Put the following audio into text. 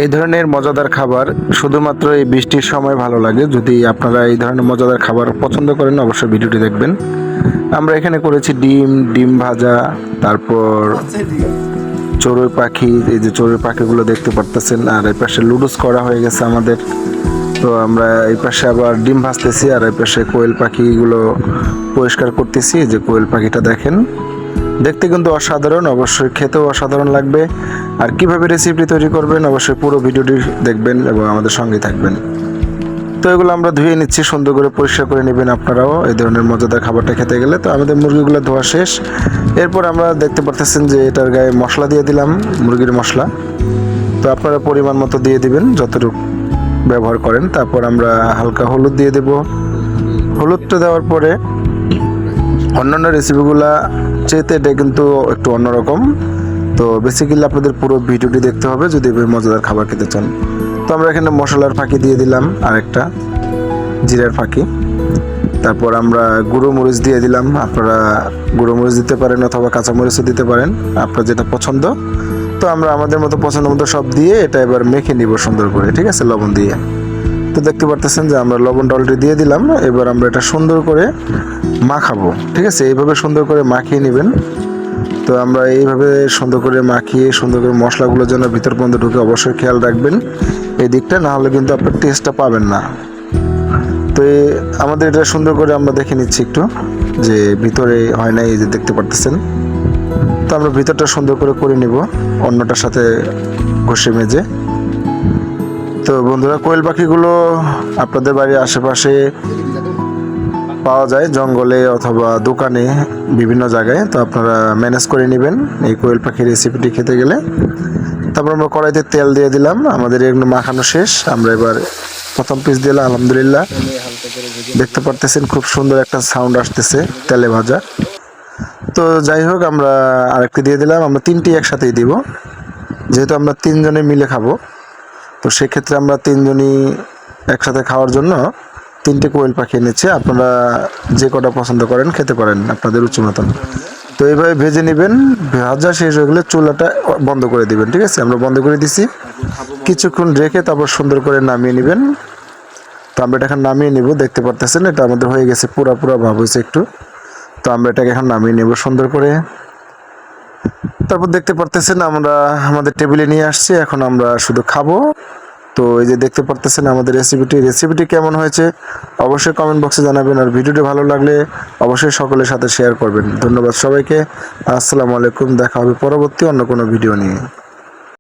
এই ধরনের মজাদার খাবার শুধুমাত্র এই বৃষ্টির সময় ভালো লাগে। যদি আপনারা এই ধরনের মজাদার খাবার পছন্দ করেন অবশ্যই ভিডিওটি দেখবেন। আমরা এখানে করেছি ডিম ভাজা, তারপর চড়ুই পাখি, এই যে চড়ুই পাখিগুলো দেখতে পারতেছেন, আর এই পাশে লুডুস করা হয়ে গেছে আমাদের। তো আমরা এই পাশে আবার ডিম ভাজতেছি, আর এই পাশে কোয়েল পাখিগুলো পরিষ্কার করতেছি। যে কোয়েল পাখিটা দেখেন, দেখতে কিন্তু অসাধারণ, অবশ্যই খেতেও অসাধারণ লাগবে। আর কিভাবে রেসিপি তৈরি করবেন অবশ্যই পুরো ভিডিওটি দেখবেন এবং আমাদের সঙ্গেই থাকবেন। তো এগুলো আমরা ধুয়ে নিচ্ছি, সুন্দর করে পরিষ্কার করে নেবেন আপনারাও এই ধরনের মজাদার খাবারটা খেতে গেলে। তো আমাদের মুরগিগুলো ধোয়া শেষ। এরপর আমরা দেখতে পারতেছেন যে এটার গায়ে মশলা দিয়ে দিলাম, মুরগির মশলা। তো আপনারা পরিমাণ মতো দিয়ে দিবেন যতটুকু ব্যবহার করেন। তারপর আমরা হালকা হলুদ দিয়ে দেব। হলুদটা দেওয়ার পরে অন্যান্য রেসিপিগুলা চেয়েতে এটা কিন্তু একটু অন্যরকম। তো বেসিক্যালি আপনাদের পুরো ভিডিওটি দেখতে হবে যদি মজাদার খাবার খেতে চান। তো আমরা এখানে মশলার ফাঁকি দিয়ে দিলাম, আরেকটা জিরার ফাঁকি। তারপর আমরা গুঁড়ো মরিচ দিয়ে দিলাম। আপনারা গুঁড়ো মরিচ দিতে পারেন অথবা কাঁচা মরিচও দিতে পারেন, আপনার যেটা পছন্দ। তো আমরা আমাদের মতো পছন্দ মতো সব দিয়ে এটা এবার মেখে নিব সুন্দর করে, ঠিক আছে, লবণ দিয়ে। তো দেখতে পারতেছেন যে আমরা লবণটা অলরেডি দিয়ে দিলাম। এবার আমরা এটা সুন্দর করে মাখাবো, ঠিক আছে, এইভাবে সুন্দর করে মাখিয়ে নেবেন। তো আমরা এইভাবে সুন্দর করে মাখিয়ে সুন্দর করে মশলাগুলো যেন ভিতর পর্যন্ত ঢুকে অবশ্যই খেয়াল রাখবেন এই দিকটা, না হলে কিন্তু আপনার টেস্টটা পাবেন না। তো আমাদের এটা সুন্দর করে আমরা দেখে নিচ্ছি একটু যে ভিতরে হয় না, এই যে দেখতে পারতেছেন। তো আমরা ভিতরটা সুন্দর করে নিব অন্যটার সাথে ঘষে মেজে। তো বন্ধুরা, কোয়েল পাখিগুলো আপনাদের বাড়ির আশেপাশে পাওয়া যায়, জঙ্গলে অথবা দোকানে, বিভিন্ন জায়গায়। তো আপনারা ম্যানেজ করে নেবেন এই কোয়েল পাখির রেসিপিটি খেতে গেলে। তারপর আমরা কড়াইতে তেল দিয়ে দিলাম, আমাদের এগুলো মাখানো শেষ। আমরা এবার প্রথম পিস দিলাম, আলহামদুলিল্লাহ দেখতে পারতেছেন খুব সুন্দর একটা সাউন্ড আসতেছে তেলে ভাজা। তো যাই হোক, আমরা আরেকটি দিয়ে দিলাম। আমরা তিনটি একসাথেই দিব, যেহেতু আমরা তিনজনে মিলে খাবো। তো সেক্ষেত্রে আমরা তিনজনই একসাথে খাওয়ার জন্য তিনটে কোয়েল পাখি এনেছি। আপনারা যে কটা পছন্দ করেন খেতে পারেন আপনাদের রুচি মতন। তো এইভাবে ভেজে নেবেন। ভাজা শেষ হয়ে গেলে চুলাটা বন্ধ করে দিবেন, ঠিক আছে। আমরা বন্ধ করে দিছি, কিছুক্ষণ রেখে তারপর সুন্দর করে নামিয়ে নেবেন। তো আমরা এটা এখন নামিয়ে নিব, দেখতে পারতেছেন এটা আমাদের হয়ে গেছে, পুরা ভাব হয়েছে একটু। তো আমরা এটাকে এখন নামিয়ে নেব সুন্দর করে। তারপর দেখতে পারতেছেন আমরা আমাদের টেবিলে নিয়ে আসছি, এখন আমরা শুধু খাবো। তো এই যে দেখতে পারতেছেন আমাদের রেসিপিটি কেমন হয়েছে অবশ্যই কমেন্ট বক্সে জানাবেন। আর ভিডিওটি ভালো লাগলে অবশ্যই সকলের সাথে শেয়ার করবেন। ধন্যবাদ সবাইকে। আসসালামু আলাইকুম। দেখা হবে পরবর্তী অন্য কোনো ভিডিও নিয়ে।